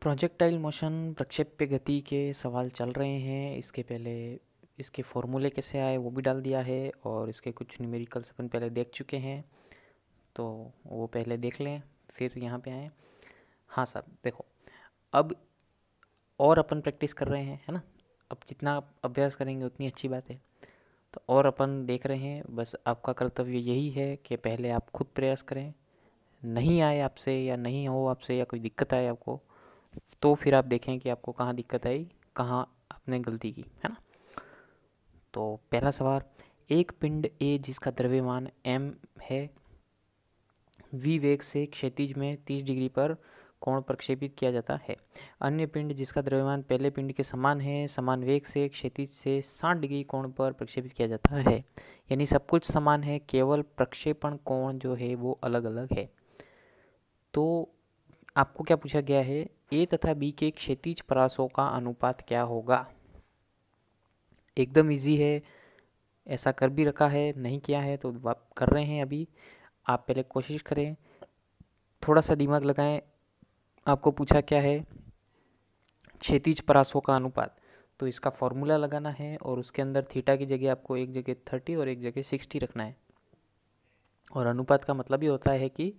Projectile motion प्रक्षेप्य गति के सवाल चल रहे हैं। इसके पहले इसके फॉर्मूले कैसे आए वो भी डाल दिया है और इसके कुछ न्यूमेरिकल्स अपन पहले देख चुके हैं, तो वो पहले देख लें फिर यहाँ पे आए। हाँ साहब देखो, अब और अपन प्रैक्टिस कर रहे हैं, है ना। अब जितना अभ्यास करेंगे उतनी अच्छी बात है। तो और अपन देख रहे हैं, बस आपका कर्तव्य यही है कि पहले आप खुद प्रयास करें। नहीं आए आपसे या नहीं हो आपसे या कोई दिक्कत आए आपको, तो फिर आप देखें कि आपको कहाँ दिक्कत आई, कहाँ आपने गलती की, है ना। तो पहला सवाल, एक पिंड ए जिसका द्रव्यमान m है v वेग से क्षैतिज में 30 डिग्री पर कोण प्रक्षेपित किया जाता है। अन्य पिंड जिसका द्रव्यमान पहले पिंड के समान है समान वेग से क्षैतिज से 60 डिग्री कोण पर प्रक्षेपित किया जाता है। यानी सब कुछ समान है, केवल प्रक्षेपण कोण जो है वो अलग अलग है। तो आपको क्या पूछा गया है, ए तथा बी के क्षैतिज परासों का अनुपात क्या होगा। एकदम इजी है, ऐसा कर भी रखा है, नहीं किया है तो आप कर रहे हैं अभी। आप पहले कोशिश करें, थोड़ा सा दिमाग लगाएं। आपको पूछा क्या है, क्षैतिज परासों का अनुपात, तो इसका फॉर्मूला लगाना है और उसके अंदर थीटा की जगह आपको एक जगह 30 और एक जगह 60 रखना है। और अनुपात का मतलब ही होता है कि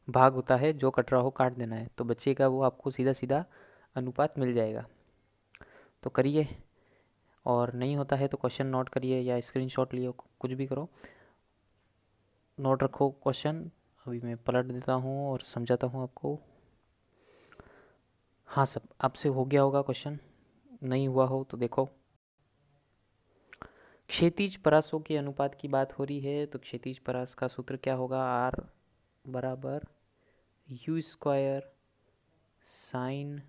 भाग होता है, जो कट रहा हो काट देना है, तो बच्चे का वो आपको सीधा सीधा अनुपात मिल जाएगा। तो करिए, और नहीं होता है तो क्वेश्चन नोट करिए या स्क्रीनशॉट लिए, कुछ भी करो, नोट रखो क्वेश्चन। अभी मैं पलट देता हूँ और समझाता हूँ आपको। हाँ सब आपसे हो गया होगा क्वेश्चन, नहीं हुआ हो तो देखो। क्षैतिज परासों के अनुपात की बात हो रही है, तो क्षैतिज परास का सूत्र क्या होगा, R बराबर u square sine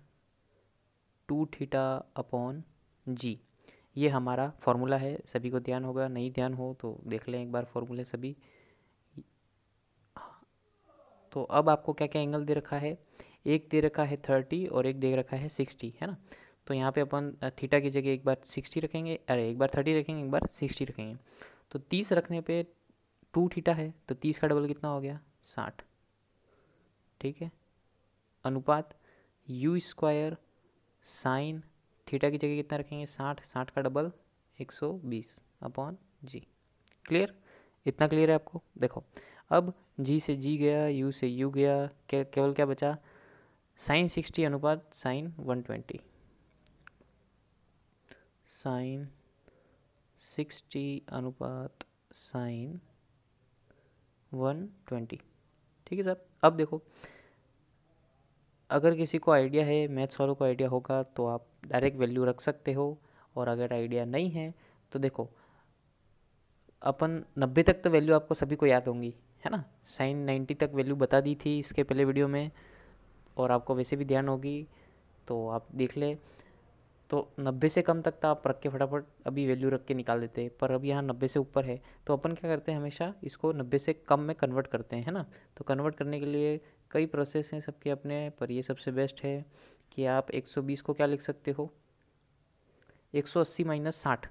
2 theta upon g. ये हमारा फॉर्मूला है, सभी को ध्यान होगा, नहीं ध्यान हो तो देख लें एक बार फॉर्मूले सभी। तो अब आपको क्या क्या एंगल दे रखा है, एक दे रखा है 30 और एक दे रखा है 60, है ना। तो यहाँ पे अपन थीटा की जगह एक बार 60 रखेंगे, अरे एक बार 30 रखेंगे, एक बार 60 रखेंगे। तो 30 रखने पे 2 थीटा है, तो 30 का डबल कितना हो गया, 60। ठीक है, अनुपात यू स्क्वायर साइन थीटा की जगह कितना रखेंगे, 60, 60 का डबल 120 अपॉन जी। क्लियर, इतना क्लियर है आपको। देखो अब जी से जी गया, यू से यू गया, केवल क्या बचा, साइन 60 अनुपात साइन 120, साइन 60 अनुपात साइन 120। ठीक है साहब। अब देखो, अगर किसी को आइडिया है, मैथ्स वालों को आइडिया होगा तो आप डायरेक्ट वैल्यू रख सकते हो, और अगर आइडिया नहीं है तो देखो अपन 90 तक तो वैल्यू आपको सभी को याद होंगी, है ना। साइन 90 तक वैल्यू बता दी थी इसके पहले वीडियो में, और आपको वैसे भी ध्यान होगी, तो आप देख ले। तो 90 से कम तक तो आप रख के फटाफट अभी वैल्यू रख के निकाल देते हैं, पर अब यहाँ 90 से ऊपर है, तो अपन क्या करते हैं, हमेशा इसको 90 से कम में कन्वर्ट करते हैं, है ना। तो कन्वर्ट करने के लिए कई प्रोसेस हैं सबके अपने, पर ये सबसे बेस्ट है कि आप 120 को क्या लिख सकते हो, 180 माइनस 60।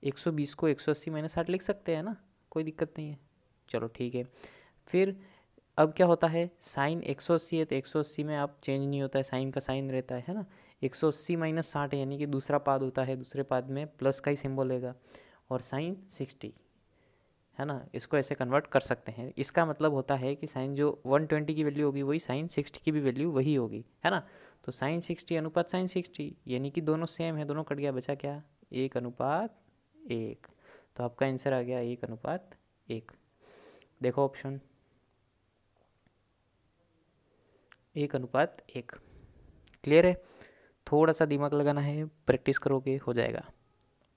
120 को 180 माइनस 60 लिख सकते हैं ना, कोई दिक्कत नहीं है। चलो ठीक है। फिर अब क्या होता है, साइन 180 है तो 180 में आप चेंज नहीं होता है, साइन का साइन रहता है ना। 180 माइनस 60 यानी कि दूसरा पाद होता है, दूसरे पाद में प्लस का ही सिंबल रहेगा, और साइन 60, है ना। इसको ऐसे कन्वर्ट कर सकते हैं। इसका मतलब होता है कि साइन जो 120 की वैल्यू होगी वही साइन 60 की भी वैल्यू वही होगी, है ना। तो साइन 60 अनुपात साइन 60 यानी कि दोनों सेम है, दोनों कट गया, बचा क्या, 1 अनुपात 1। तो आपका आंसर आ गया 1 अनुपात 1। देखो ऑप्शन 1 अनुपात 1। क्लियर है, थोड़ा सा दिमाग लगाना है, प्रैक्टिस करोगे हो जाएगा।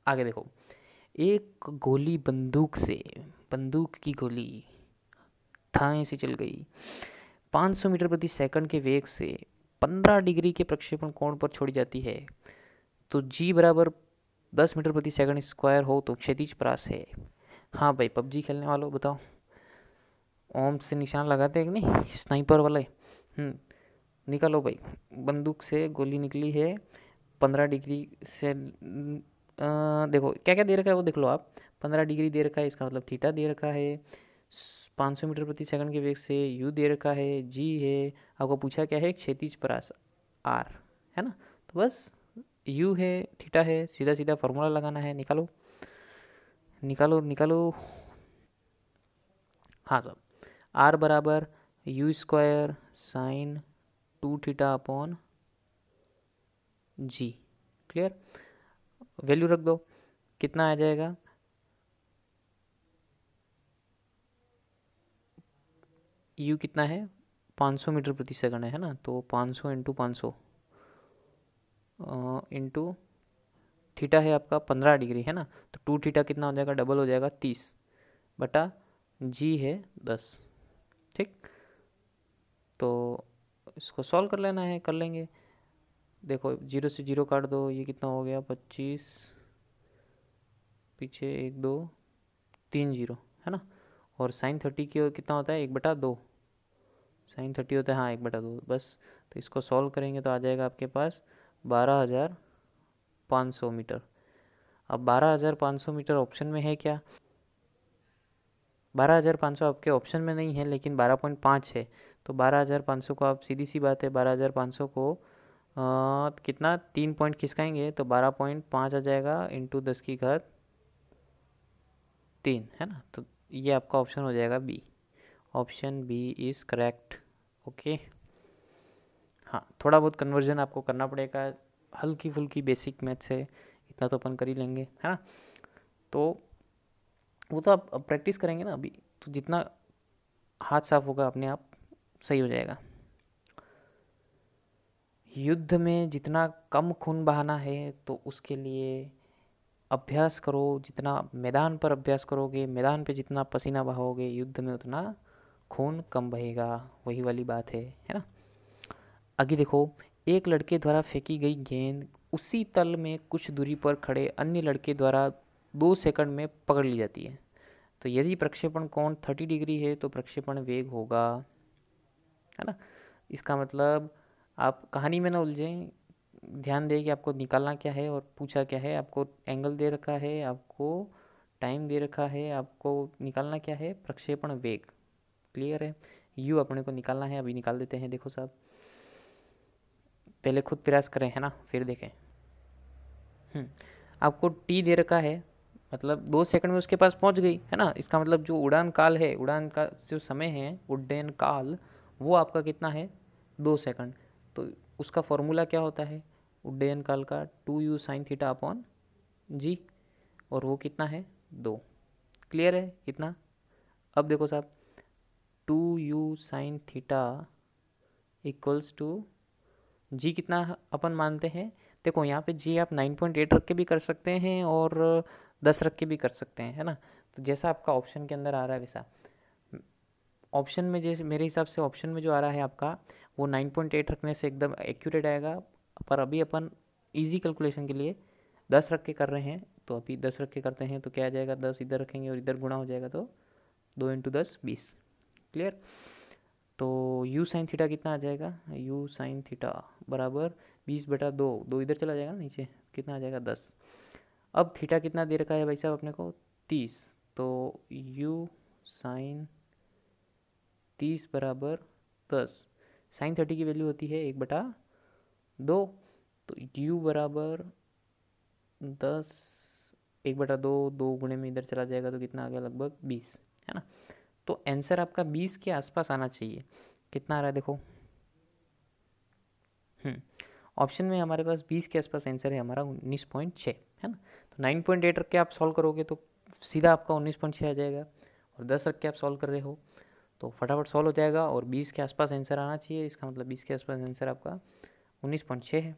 आगे देखो, एक गोली बंदूक की गोली ठाएं से चल गई, 500 मीटर प्रति सेकंड के वेग से 15 डिग्री के प्रक्षेपण कोण पर छोड़ी जाती है। तो जी बराबर 10 मीटर प्रति सेकंड स्क्वायर हो तो क्षैतिज परास है। हाँ भाई, पबजी खेलने वालों बताओ, ओम से निशान लगाते हैं कि नहीं, स्नाइपर वाले। निकालो भाई, बंदूक से गोली निकली है 15 डिग्री से, देखो क्या क्या दे रखा है वो देख लो आप। 15 डिग्री दे रखा है, इसका मतलब थीटा दे रखा है, 500 मीटर प्रति सेकंड के वेग से यू दे रखा है, जी है। आपको पूछा क्या है, क्षैतिज परास। आर, है ना। तो बस यू है, थीटा है, सीधा सीधा फॉर्मूला लगाना है, निकालो निकालो निकालो। हाँ साहब, आर बराबर u square sine 2 theta upon g. Clear, value रख दो, कितना आ जाएगा, यू कितना है 500 मीटर प्रति सेकंड है ना, तो 500 इंटू 500 इंटू थीटा है आपका 15 डिग्री है ना, तो 2 थीटा कितना हो जाएगा, डबल हो जाएगा 30 बटा जी है 10। ठीक, तो इसको सॉल्व कर लेना है, कर लेंगे। देखो 0 से 0 काट दो, ये कितना हो गया 25, पीछे 1 2 3 0 है ना। और साइन 30 की कितना होता है 1/2, साइन 30 होता है हाँ 1/2 बस। तो इसको सॉल्व करेंगे तो आ जाएगा आपके पास 12,500 मीटर। अब 12,500 मीटर ऑप्शन में है क्या, 12,500 आपके ऑप्शन में नहीं है, लेकिन 12.5 है। तो 12,500 को आप सीधी सी बात है 12,500 को कितना 3 पॉइंट खिसकाएंगे तो 12.5 आ जाएगा इंटू 10⁻3 है ना। तो ये आपका ऑप्शन हो जाएगा B, option B is correct. Okay, हाँ थोड़ा बहुत कन्वर्जन आपको करना पड़ेगा, हल्की फुल्की बेसिक मैथ से इतना तो अपन कर ही लेंगे, है ना। तो वो तो आप प्रैक्टिस करेंगे ना अभी, तो जितना हाथ साफ होगा अपने आप सही हो जाएगा। युद्ध में जितना कम खून बहाना है तो उसके लिए अभ्यास करो, जितना मैदान पर अभ्यास करोगे, मैदान पे जितना पसीना बहाओगे, युद्ध में उतना खून कम बहेगा, वही वाली बात है ना। आगे देखो, एक लड़के द्वारा फेंकी गई गेंद उसी तल में कुछ दूरी पर खड़े अन्य लड़के द्वारा 2 सेकंड में पकड़ ली जाती है। तो यदि प्रक्षेपण कोण 30 डिग्री है तो प्रक्षेपण वेग होगा, है ना। इसका मतलब आप कहानी में ना उलझें, ध्यान दें कि आपको निकालना क्या है और पूछा क्या है। आपको एंगल दे रखा है, आपको टाइम दे रखा है, आपको निकालना क्या है, प्रक्षेपण वेग। क्लियर है, यू अपने को निकालना है, अभी निकाल देते हैं। देखो साहब, पहले खुद प्रयास करें है ना, फिर देखें। आपको टी दे रखा है, मतलब 2 सेकंड में उसके पास पहुंच गई है ना। इसका मतलब जो उड़ान काल है, उड़ान का जो समय है, उड्डयन काल, वो आपका कितना है 2 सेकंड। तो उसका फॉर्मूला क्या होता है उड्डयन काल का, 2u sin θ अपॉन जी, और वो कितना है 2। क्लियर है इतना। अब देखो साहब, 2u sin θ इक्वल्स टू जी कितना अपन मानते हैं, देखो यहाँ पे जी आप 9.8 रख के भी कर सकते हैं और 10 रख के भी कर सकते हैं, है ना। तो जैसा आपका ऑप्शन के अंदर आ रहा है वैसा ऑप्शन में, जैसे मेरे हिसाब से ऑप्शन में जो आ रहा है आपका, वो 9.8 रखने से एकदम एक्यूरेट आएगा। पर अभी अपन इजी कैलकुलेशन के लिए 10 रख के कर रहे हैं, तो अभी 10 रख के करते हैं तो क्या आ जाएगा, 10 इधर रखेंगे और इधर गुणा हो जाएगा, तो 2 इंटू 10 20। क्लियर, तो u sin थीटा कितना आ जाएगा, u sin थीटा बराबर 20/2, 2 इधर चला जाएगा नीचे, कितना आ जाएगा 10। अब थीटा कितना दे रखा है भाई साहब अपने को 30, तो u sin 30 बराबर 10, साइन 30 की वैल्यू होती है 1/2, तो u बराबर 10, 1/2, 2 गुणे में इधर चला जाएगा तो कितना आ गया लगभग 20, है ना। तो आंसर आपका 20 के आसपास आना चाहिए। कितना आ रहा है देखो, ऑप्शन में हमारे पास 20 के आसपास आंसर है हमारा 19.6, है ना। तो 9.8 रख के आप सॉल्व करोगे तो सीधा आपका 19.6 आ जाएगा, और 10 रख के आप सॉल्व कर रहे हो तो फटाफट सॉल्व हो जाएगा, और 20 के आसपास आंसर आना चाहिए। इसका मतलब 20 के आसपास आंसर आपका 19.6 है।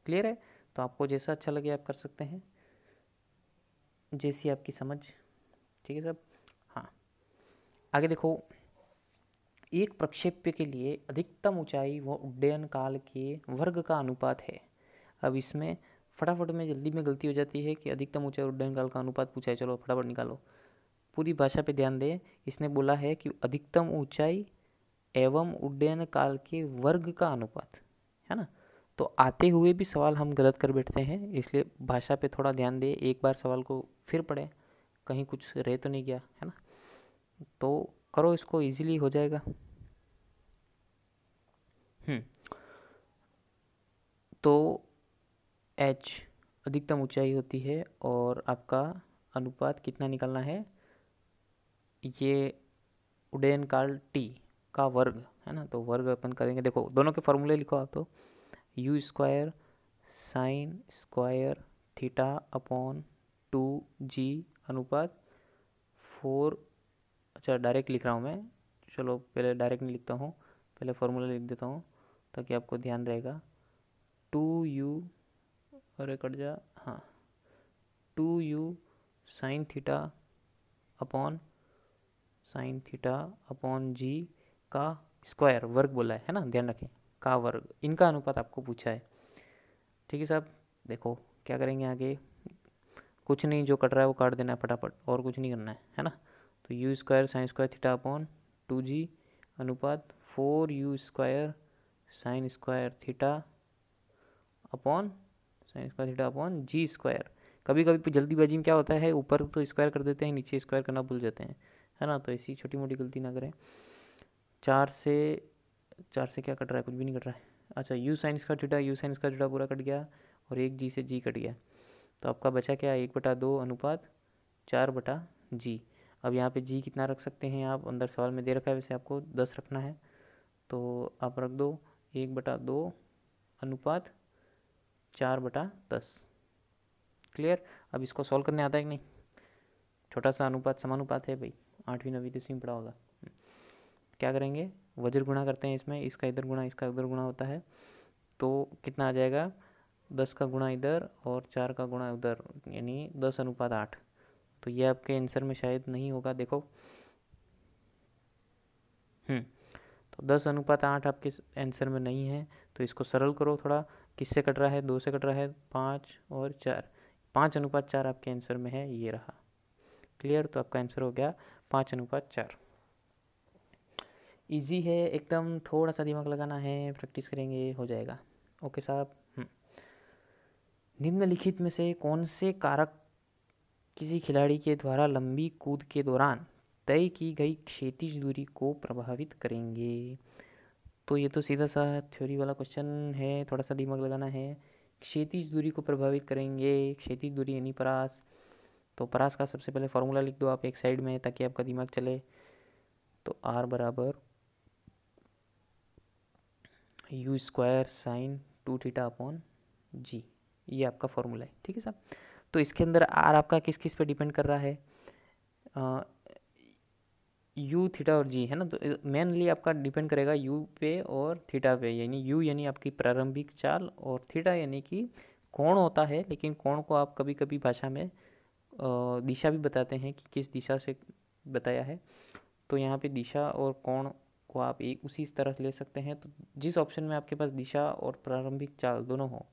क्लियर है, तो आपको जैसा अच्छा लगे आप कर सकते हैं, जैसी आपकी समझ। ठीक है सब, हाँ। आगे देखो, एक प्रक्षेप्य के लिए अधिकतम ऊंचाई व उड्डयन काल के वर्ग का अनुपात है। अब इसमें फटाफट में जल्दी में गलती हो जाती है कि अधिकतम ऊंचाई उड्डयन काल का अनुपात पूछा है, चलो फटाफट निकालो। पूरी भाषा पे ध्यान दें, इसने बोला है कि अधिकतम ऊंचाई एवं उड्डयन काल के वर्ग का अनुपात, है ना। तो आते हुए भी सवाल हम गलत कर बैठते हैं, इसलिए भाषा पे थोड़ा ध्यान दें, एक बार सवाल को फिर पढ़ें, कहीं कुछ रह तो नहीं गया, है ना। तो करो, इसको इजीली हो जाएगा। तो h अधिकतम ऊंचाई होती है और आपका अनुपात कितना निकालना है, ये उड्डयन काल t का वर्ग है ना, तो वर्ग अपन करेंगे। देखो दोनों के फॉर्मूले लिखो आप, तो u square sine square theta upon 2g अनुपात 4, अच्छा डायरेक्ट लिख रहा हूँ मैं, चलो पहले डायरेक्ट नहीं लिखता हूँ, पहले फॉर्मूला लिख देता हूँ ताकि आपको ध्यान रहेगा। 2u, अरे कट जा, हाँ 2u sine theta upon g का स्क्वायर, वर्ग बोला है ना, ध्यान रखें, का वर्ग, इनका अनुपात आपको पूछा है। ठीक है साहब, देखो क्या करेंगे आगे, कुछ नहीं, जो कट रहा है वो काट देना है फटाफट, और कुछ नहीं करना है ना। तो u square sine square theta upon 2g अनुपात 4u square sine square theta upon g square. कभी कभी जल्दीबाजी में क्या होता है, ऊपर तो स्क्वायर कर देते हैं, नीचे स्क्वायर करना भूल जाते हैं, है ना, तो ऐसी छोटी मोटी गलती ना करें। 4 से क्या कट रहा है, कुछ भी नहीं कट रहा है। अच्छा यू साइन स्क्वायर थीटा पूरा कट गया, और एक जी से जी कट गया, तो आपका बचा क्या, 1/2 अनुपात 4/g। अब यहाँ पे g कितना रख सकते हैं आप, अंदर सवाल में दे रखा है, वैसे आपको 10 रखना है, तो आप रख दो 1/2 अनुपात 4/10। क्लियर। अब इसको सॉल्व करने आता है कि नहीं, छोटा सा अनुपात समानुपात है भाई, 8वीं 9वीं 10वीं में पढ़ा होगा। क्या करेंगे, वज्र गुणा करते हैं इसमें, इसका इधर गुणा इसका उधर गुणा होता है, तो कितना आ जाएगा, 10 का गुणा इधर और 4 का गुणा उधर, यानी 10/8। तो ये आपके आंसर में शायद नहीं होगा, देखो तो 10/8 आपके आंसर में नहीं है, तो इसको सरल करो थोड़ा, किससे कट रहा है, 2 से कट रहा है, 5 और 4, 5/4 आपके आंसर में है, ये रहा। क्लियर, तो आपका आंसर हो गया 5/4। इजी है एकदम, थोड़ा सा दिमाग लगाना है, प्रैक्टिस करेंगे हो जाएगा। ओके साहब। निम्नलिखित में से कौन से कारक किसी खिलाड़ी के द्वारा लंबी कूद के दौरान तय की गई क्षैतिज दूरी को प्रभावित करेंगे। तो ये तो सीधा सा थ्योरी वाला क्वेश्चन है, थोड़ा सा दिमाग लगाना है। क्षैतिज दूरी को प्रभावित करेंगे, क्षैतिज दूरी यानी परास। तो परास का सबसे पहले फॉर्मूला लिख दो आप एक साइड में, ताकि आपका दिमाग चले। तो R बराबर u square sine 2 theta upon g, ये आपका फॉर्मूला है। ठीक है साहब, तो इसके अंदर R आपका किस किस पे डिपेंड कर रहा है, यू थीटा और जी है ना, तो मेनली आपका डिपेंड करेगा यू पे और थीटा पे, यानी यू यानी आपकी प्रारंभिक चाल, और थीटा यानी कि कोण होता है, लेकिन कोण को आप कभी कभी भाषा में दिशा भी बताते हैं कि किस दिशा से बताया है। तो यहाँ पे दिशा और कोण को आप एक उसी तरह से ले सकते हैं। तो जिस ऑप्शन में आपके पास दिशा और प्रारंभिक चाल दोनों हो,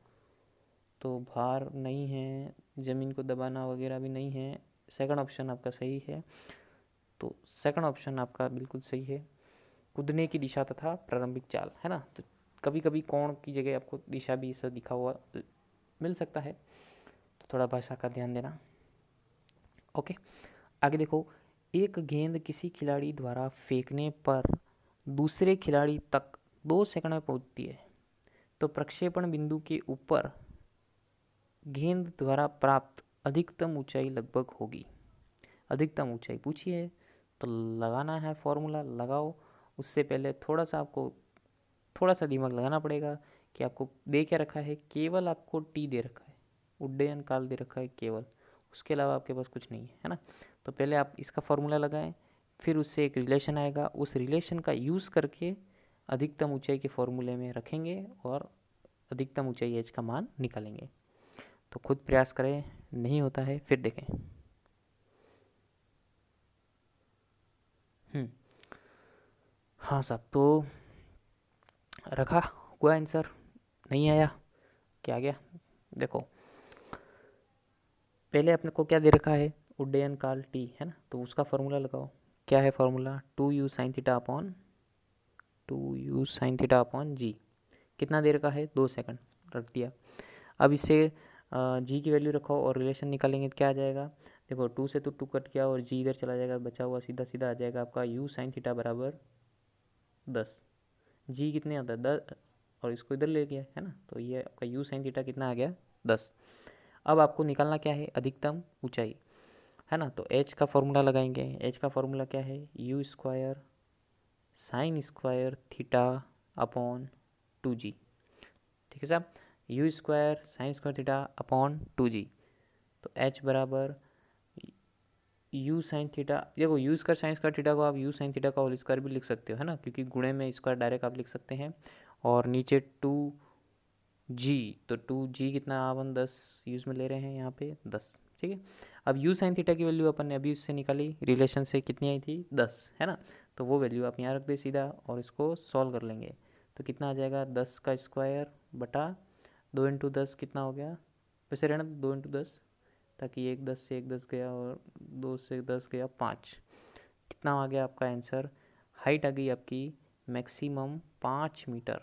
तो भार नहीं है, ज़मीन को दबाना वगैरह भी नहीं है, सेकंड ऑप्शन आपका सही है। तो सेकंड ऑप्शन आपका बिल्कुल सही है, कूदने की दिशा तथा प्रारंभिक चाल, है ना। तो कभी कभी कोण की जगह आपको दिशा भी ऐसा दिखा हुआ मिल सकता है, तो थोड़ा भाषा का ध्यान देना। ओके, आगे देखो, एक गेंद किसी खिलाड़ी द्वारा फेंकने पर दूसरे खिलाड़ी तक 2 सेकंड में पहुंचती है, तो प्रक्षेपण बिंदु के ऊपर गेंद द्वारा प्राप्त अधिकतम ऊंचाई लगभग होगी। अधिकतम ऊंचाई पूछी है, तो लगाना है फॉर्मूला, लगाओ। उससे पहले थोड़ा सा आपको थोड़ा सा दिमाग लगाना पड़ेगा कि आपको दे क्या रखा है, केवल आपको टी दे रखा है, उड्डयन काल दे रखा है केवल, उसके अलावा आपके पास कुछ नहीं है ना। तो पहले आप इसका फॉर्मूला लगाएं, फिर उससे एक रिलेशन आएगा, उस रिलेशन का यूज़ करके अधिकतम ऊंचाई के फॉर्मूले में रखेंगे और अधिकतम ऊंचाई एच का मान निकालेंगे। तो खुद प्रयास करें, नहीं होता है फिर देखें। हाँ साहब, तो रखा हुआ आंसर नहीं आया, क्या आ गया, देखो पहले अपने को क्या दे रखा है, उड्डयन काल टी है ना, तो उसका फॉर्मूला लगाओ। क्या है formula, 2u sine theta upon g. कितना दे रखा है, 2 सेकंड रख दिया। अब इससे जी की वैल्यू रखो और रिलेशन निकालेंगे तो क्या आ जाएगा, देखो 2 से तो 2 कट गया और जी इधर चला जाएगा, बचा हुआ सीधा सीधा आ जाएगा आपका u साइन थीटा बराबर 10। जी कितने आता है, और इसको इधर ले गया है ना, तो ये आपका यू साइन थीटा कितना आ गया 10। अब आपको निकालना क्या है, अधिकतम ऊंचाई, है ना। तो एच का फॉर्मूला लगाएंगे। एच का फॉर्मूला क्या है, you square sine square theta upon 2g। ठीक है साहब, you square sine square theta upon 2g। तो एच बराबर यू साइन थीटा, देखो you square sine square theta को आप यू साइन थीटा का होल स्क्वायर भी लिख सकते हो, है ना, क्योंकि गुणे में स्क्वायर डायरेक्ट आप लिख सकते हैं। और नीचे 2g, तो 2g कितना अपन 10 यूज़ में ले रहे हैं यहाँ पे 10। ठीक है, अब यू साइन थीटा की वैल्यू अपन ने अभी उससे निकाली, रिलेशन से कितनी आई थी 10, है ना। तो वो वैल्यू आप यहाँ रख दे सीधा और इसको सॉल्व कर लेंगे। तो कितना आ जाएगा 10 का स्क्वायर बटा 2 इंटू 10 कितना हो गया, वैसे रहना 2 इंटू 10, ताकि 1 10 से 1 10 गया और 2 से 10 गया 5। कितना आ गया आपका आंसर, हाइट आ गई आपकी मैक्सिमम 5 मीटर,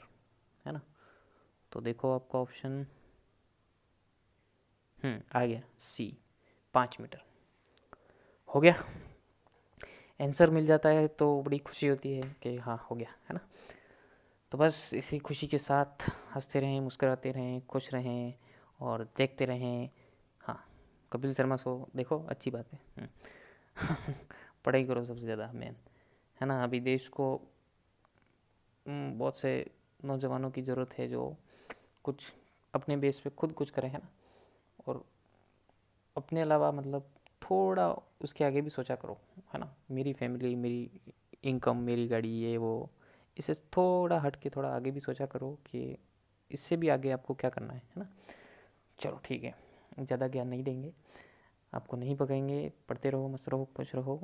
है ना। तो देखो आपका ऑप्शन आ गया सी, 5 मीटर हो गया। आंसर मिल जाता है तो बड़ी खुशी होती है कि हाँ हो गया, है ना। तो बस इसी खुशी के साथ हंसते रहें, मुस्कुराते रहें, खुश रहें और देखते रहें। हाँ, कपिल शर्मा शो देखो, अच्छी बात है। पढ़ाई करो सबसे ज़्यादा मेन, है ना। अभी देश को बहुत से नौजवानों की ज़रूरत है जो कुछ अपने बेस पे खुद कुछ करें, है ना। और अपने अलावा मतलब थोड़ा उसके आगे भी सोचा करो, है ना। मेरी फैमिली, मेरी इनकम, मेरी गाड़ी, ये वो, इससे थोड़ा हट के थोड़ा आगे भी सोचा करो कि इससे भी आगे आपको क्या करना है ना। चलो ठीक है, ज़्यादा ज्ञान नहीं देंगे आपको, नहीं पकाएंगे। पढ़ते रहो, मस्त रहो, खुश रहो।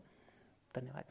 धन्यवाद।